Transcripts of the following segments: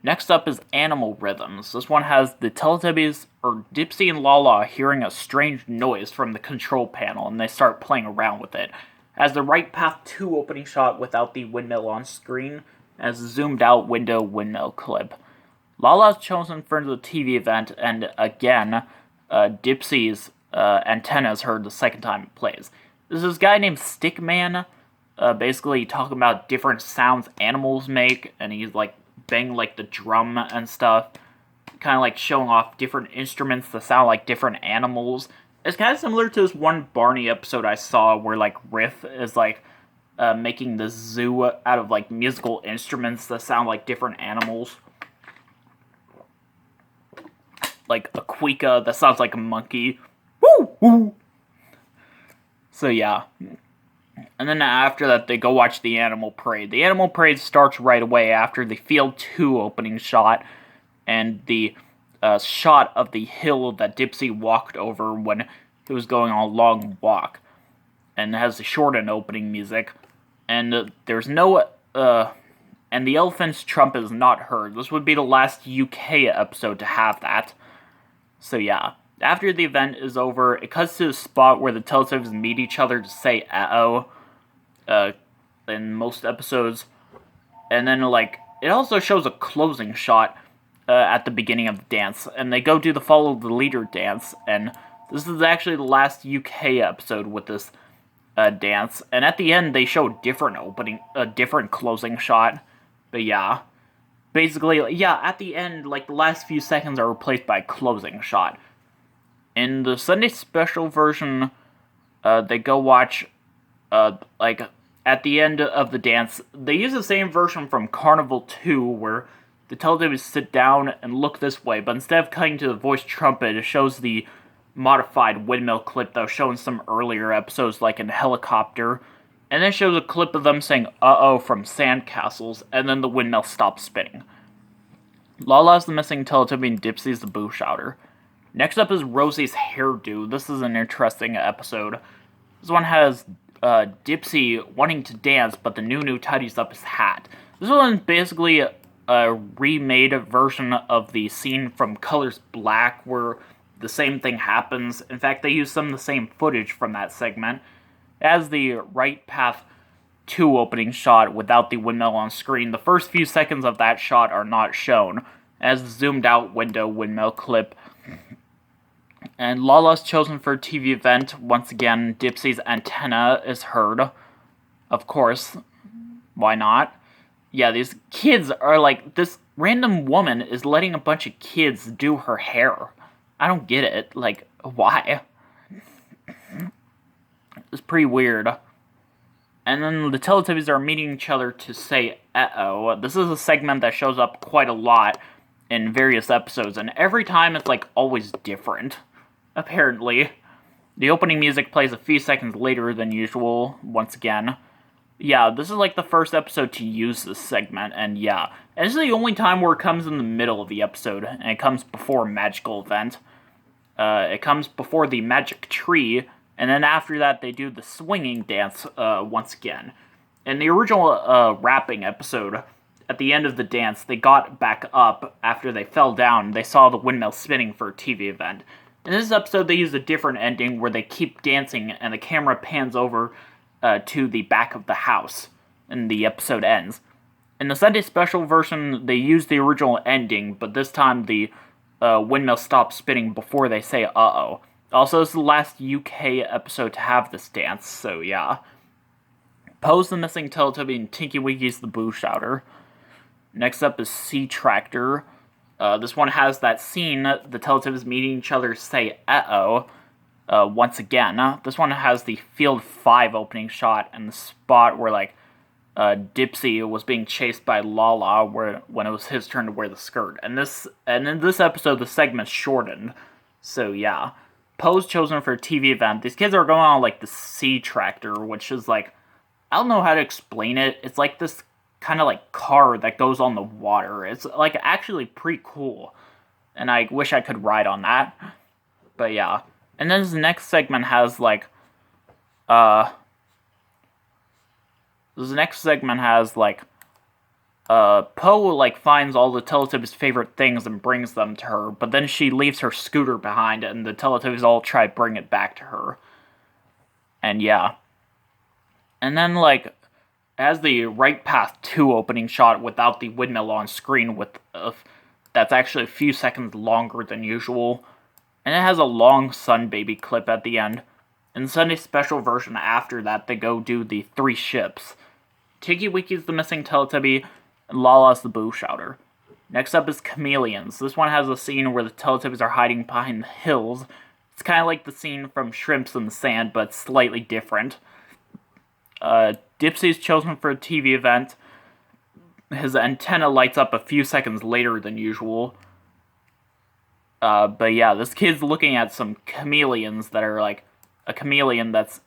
Next up is Animal Rhythms. This one has the Teletubbies, or Dipsy and Lala, hearing a strange noise from the control panel, and they start playing around with it. As the Right Path 2 opening shot without the windmill on screen, as a zoomed out window windmill clip. Lala is chosen for the TV event, and again, Dipsy's antenna is heard the second time it plays. There's this guy named Stickman, basically talking about different sounds animals make, and he's like banging like the drum and stuff, kind of like showing off different instruments that sound like different animals. It's kind of similar to this one Barney episode I saw where like Riff is like making the zoo out of like musical instruments that sound like different animals. Like a Quika that sounds like a monkey. Woo! Woo! So yeah. And then after that, they go watch the Animal Parade. The Animal Parade starts right away after the Field 2 opening shot and the shot of the hill that Dipsy walked over when he was going on a long walk. And it has the shortened opening music. And there's no... and the elephant's trumpet is not heard. This would be the last UK episode to have that. So yeah. After the event is over, it cuts to the spot where the Teletubbies meet each other to say "uh-oh" in most episodes. And then, like, it also shows a closing shot at the beginning of the dance. And they go do the Follow the Leader dance. And this is actually the last UK episode with this dance. And at the end, they show a different closing shot. But yeah. Basically, yeah, at the end, like, the last few seconds are replaced by a closing shot. In the Sunday special version, they go watch, like, at the end of the dance, they use the same version from Carnival 2, where the Teletubbies sit down and look this way, but instead of cutting to the voice trumpet, it shows the modified windmill clip that was shown in some earlier episodes, like in Helicopter, and then shows a clip of them saying "uh-oh" from Sandcastles, and then the windmill stops spinning. Lala's the missing Teletubby and Dipsy's the boo shouter. Next up is Rosie's hairdo. This is an interesting episode. This one has Dipsy wanting to dance, but the Nunu tidies up his hat. This one is basically a remade version of the scene from Colors Black, where the same thing happens. In fact, they use some of the same footage from that segment. As the Right Path 2 opening shot without the windmill on screen, the first few seconds of that shot are not shown, as the zoomed out window windmill clip. And Lala's chosen for a TV event. Once again, Dipsy's antenna is heard. Of course. Why not? Yeah, these kids are like, this random woman is letting a bunch of kids do her hair. I don't get it. Like, why? It's pretty weird. And then the Teletubbies are meeting each other to say "uh-oh." This is a segment that shows up quite a lot in various episodes, and every time it's like always different, apparently. The opening music plays a few seconds later than usual, once again. Yeah, this is like the first episode to use this segment, and yeah. And this is the only time where it comes in the middle of the episode, and it comes before a magical event. It comes before the magic tree, and then after that they do the swinging dance once again. In the original rapping episode, at the end of the dance, they got back up after they fell down. They saw the windmill spinning for a TV event. In this episode, they use a different ending where they keep dancing and the camera pans over to the back of the house, and the episode ends. In the Sunday special version, they use the original ending, but this time the windmill stops spinning before they say "uh-oh." Also, this is the last UK episode to have this dance, so yeah. Pose the missing Teletubby and Tinky Winky's the boo shouter. Next up is Sea Tractor. This one has that scene, the Teletubbies meeting each other say "uh-oh" once again. This one has the Field 5 opening shot and the spot where, like, Dipsy was being chased by Lala when it was his turn to wear the skirt. And in this episode, the segment's shortened. So, yeah. Pose chosen for a TV event. These kids are going on, like, the Sea Tractor, which is, like, I don't know how to explain it. It's like this kind of like car that goes on the water. It's like actually pretty cool, and I wish I could ride on that. But yeah, and then this next segment has like Poe, like, finds all the Teletubbies' favorite things and brings them to her, but then she leaves her scooter behind, and the Teletubbies all try to bring it back to her. And yeah. And then, like, as the Right Path 2 opening shot without the windmill on screen, that's actually a few seconds longer than usual. And it has a long Sun Baby clip at the end. In the Sunday special version after that, they go do the 3 ships. Tinky Winky's the missing Teletubby, and Lala's the Boo Shouter. Next up is Chameleons. This one has a scene where the Teletubbies are hiding behind the hills. It's kind of like the scene from Shrimps in the Sand, but slightly different. Dipsy's chosen for a TV event. His antenna lights up a few seconds later than usual. But yeah, this kid's looking at some chameleons that are like a chameleon that's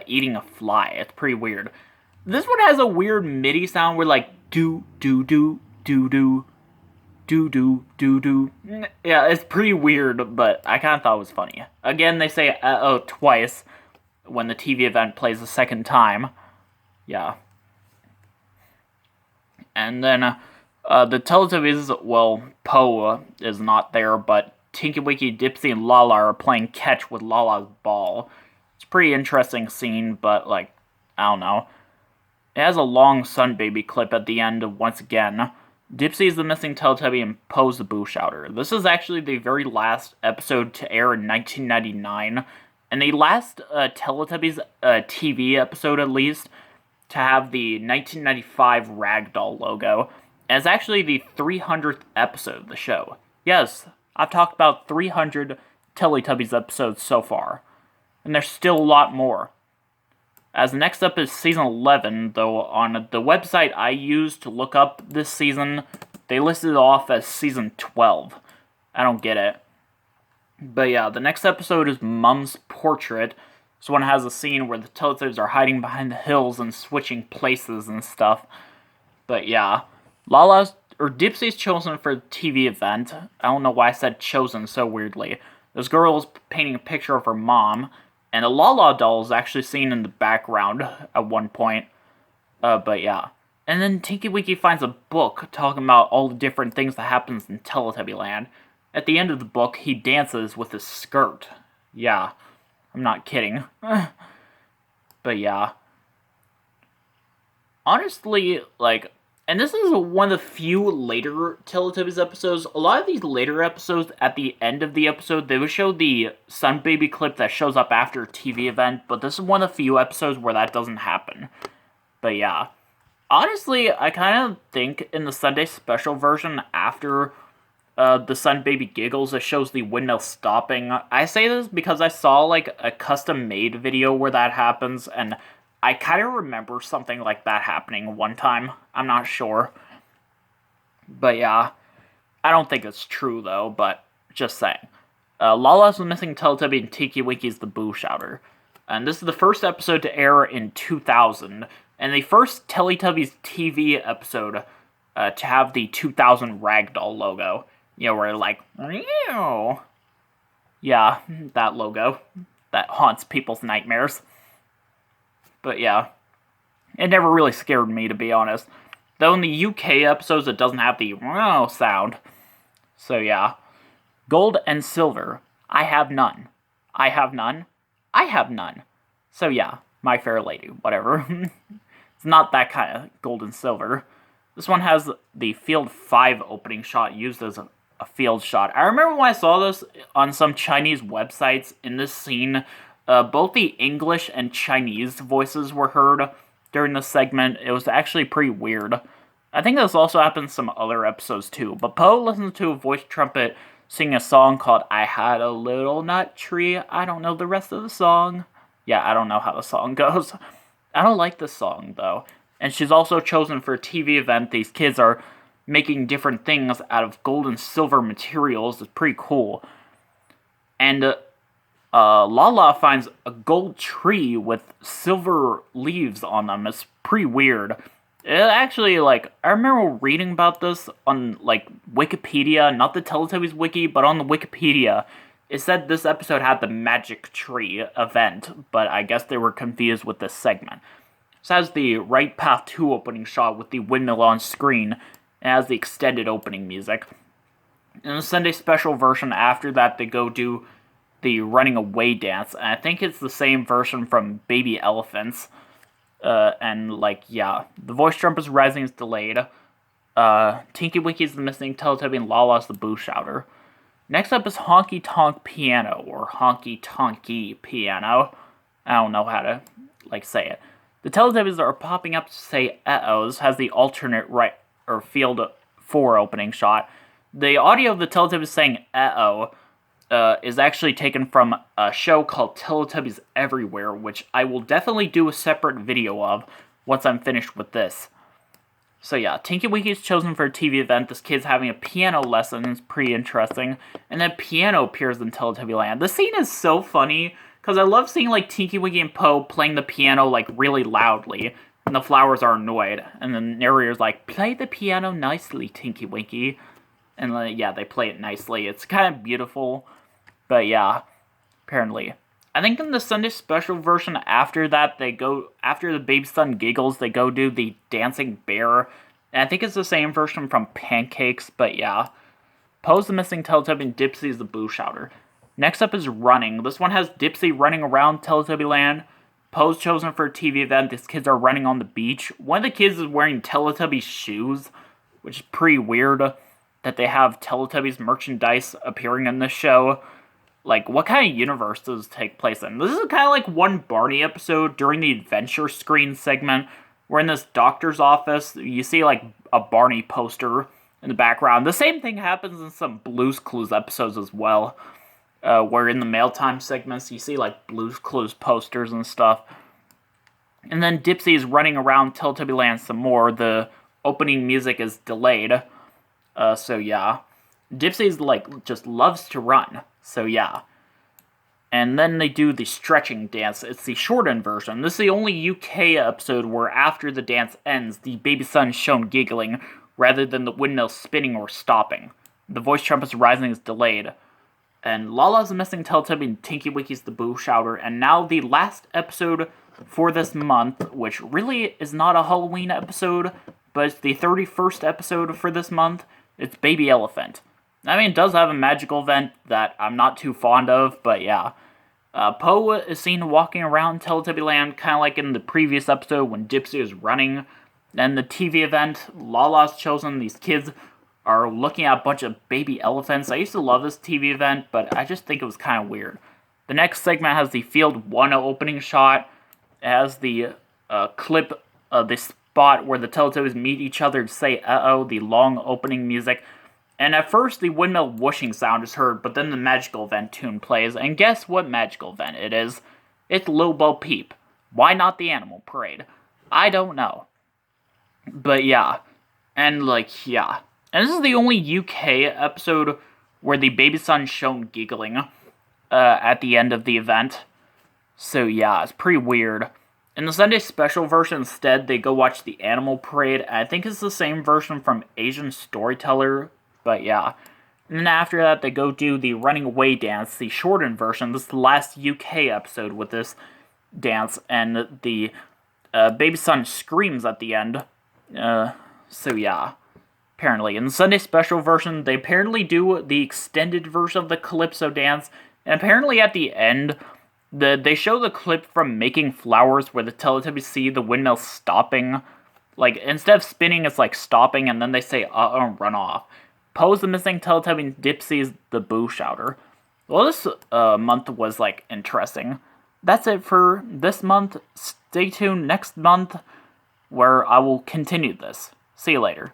eating a fly. It's pretty weird. This one has a weird MIDI sound where like do do do do do do do do do. Yeah, it's pretty weird, but I kind of thought it was funny. Again, they say uh-oh twice when the TV event plays a second time. Yeah. And then the Teletubbies, well, Poe is not there, but Tinky Winky, Dipsy, and Lala are playing catch with Lala's ball. It's a pretty interesting scene, but, like, I don't know. It has a long Sun Baby clip at the end once again. Dipsy is the missing Teletubby and Poe's the Boo Shouter. This is actually the very last episode to air in 1999, and the last Teletubbies TV episode, at least, to have the 1995 Ragdoll logo. And it's actually the 300th episode of the show. Yes, I've talked about 300 Teletubbies episodes so far. And there's still a lot more. As next up is season 11, though on the website I used to look up this season, they listed it off as season 12. I don't get it. But yeah, the next episode is Mum's Portrait. This one has a scene where the Teletubbies are hiding behind the hills and switching places and stuff. But yeah, Dipsy's chosen for the TV event. I don't know why I said chosen so weirdly. This girl is painting a picture of her mom, and a Lala doll is actually seen in the background at one point. But yeah. And then Tinky Winky finds a book talking about all the different things that happens in Teletubby Land. At the end of the book, he dances with his skirt. Yeah. I'm not kidding. But yeah. Honestly, like, and this is one of the few later Teletubbies episodes. A lot of these later episodes, at the end of the episode, they would show the Sun Baby clip that shows up after a TV event, but this is one of the few episodes where that doesn't happen. But yeah. Honestly, I kind of think in the Sunday special version after the Sun Baby giggles, it shows the windmill stopping. I say this because I saw, like, a custom-made video where that happens, and I kind of remember something like that happening one time. I'm not sure. But yeah, I don't think it's true, though, but just saying. Lala's the missing Teletubby and Tinky Winky's the Boo Shouter. And this is the first episode to air in 2000, and the first Teletubbies TV episode to have the 2000 Ragdoll logo. You know, where like, meow. Yeah, that logo. That haunts people's nightmares. But yeah, it never really scared me, to be honest. Though in the UK episodes, it doesn't have the meow sound. So yeah. Gold and silver. I have none. I have none. I have none. So yeah, My Fair Lady, whatever. It's not that kind of gold and silver. This one has the Field 5 opening shot used as a field shot. I remember when I saw this on some Chinese websites in this scene, both the English and Chinese voices were heard during this segment. It was actually pretty weird. I think this also happens in some other episodes too, but Poe listens to a voice trumpet sing a song called I Had a Little Nut Tree. I don't know the rest of the song. Yeah, I don't know how the song goes. I don't like this song, though. And she's also chosen for a TV event. These kids are making different things out of gold and silver materials. It's pretty cool. And Lala finds a gold tree with silver leaves on them. It's pretty weird. It actually, like, I remember reading about this on, like, Wikipedia, not the Teletubbies wiki, but on the Wikipedia. It said this episode had the Magic Tree event, but I guess they were confused with this segment. This has the Right Path 2 opening shot with the windmill on screen. It has the extended opening music. In the Sunday special version, after that, they go do the running away dance, and I think it's the same version from Baby Elephants. The voice jump is rising is delayed. Tinky Winky's the missing Teletubby, and Lala's the boo shouter. Next up is Honky Tonk Piano, or Honky Tonky Piano. I don't know how to, say it. The Teletubbies are popping up to say uh-oh. This has the alternate field 4 opening shot. The audio of the Teletubbies saying uh-oh is actually taken from a show called Teletubbies Everywhere, which I will definitely do a separate video of once I'm finished with this. So yeah, Tinky Winky is chosen for a TV event. This kid's having a piano lesson. It's pretty interesting. And then piano appears in Teletubby Land. This scene is so funny, because I love seeing, Tinky Winky and Po playing the piano, really loudly. And the flowers are annoyed. And the narrator's like, play the piano nicely, Tinky Winky. And, they play it nicely. It's kind of beautiful. But, yeah, apparently. I think in the Sunday special version, after the baby son giggles, they go do the dancing bear. And I think it's the same version from Pancakes, but yeah. Po's the missing Teletubby and Dipsy's the boo shouter. Next up is running. This one has Dipsy running around Teletubby Land. Po's chosen for a TV event. These kids are running on the beach. One of the kids is wearing Teletubby shoes, which is pretty weird that they have Teletubbies merchandise appearing in this show. What kind of universe does this take place in? This is kind of like one Barney episode during the adventure screen segment, where in this doctor's office, you see, a Barney poster in the background. The same thing happens in some Blue's Clues episodes as well, where in the mail time segments, you see, Blue's Clues posters and stuff. And then Dipsy is running around Teletubby Land some more. The opening music is delayed. So yeah. Dipsy's, just loves to run. So yeah. And then they do the stretching dance. It's the shortened version. This is the only UK episode where after the dance ends, the baby son is shown giggling, rather than the windmill spinning or stopping. The voice trumpet's rising is delayed. And Lala's the missing Teletubby and Tinky Winky's the boo shouter. And now the last episode for this month, which really is not a Halloween episode, but it's the 31st episode for this month. It's Baby Elephant. I mean, it does have a magical event that I'm not too fond of, but yeah. Po is seen walking around Teletubby Land, kind of like in the previous episode when Dipsy is running. Then the TV event, Lala's chosen. These kids are looking at a bunch of baby elephants. I used to love this TV event, but I just think it was kind of weird. The next segment has the Field 1 opening shot. It has the clip of the spot where the Teletubbies meet each other to say uh-oh, the long opening music. And at first, the windmill whooshing sound is heard, but then the magical event tune plays. And guess what magical event it is? It's Lil Bo Peep. Why not the Animal Parade? I don't know. But yeah. And yeah. And this is the only UK episode where the baby son's shown giggling at the end of the event. So yeah, it's pretty weird. In the Sunday special version, instead, they go watch the Animal Parade. I think it's the same version from Asian Storyteller. But yeah. And then after that, they go do the Running Away dance, the shortened version. This is the last UK episode with this dance. And the baby son screams at the end. So yeah. Apparently. In the Sunday special version, they apparently do the extended version of the Calypso dance. And apparently at the end, they show the clip from Making Flowers where the Teletubbies see the windmill stopping. Instead of spinning, it's stopping, and then they say uh-oh and run off. Po's the missing Teletubby and Dipsy's the boo shouter. Well, this month was, interesting. That's it for this month. Stay tuned next month, where I will continue this. See you later.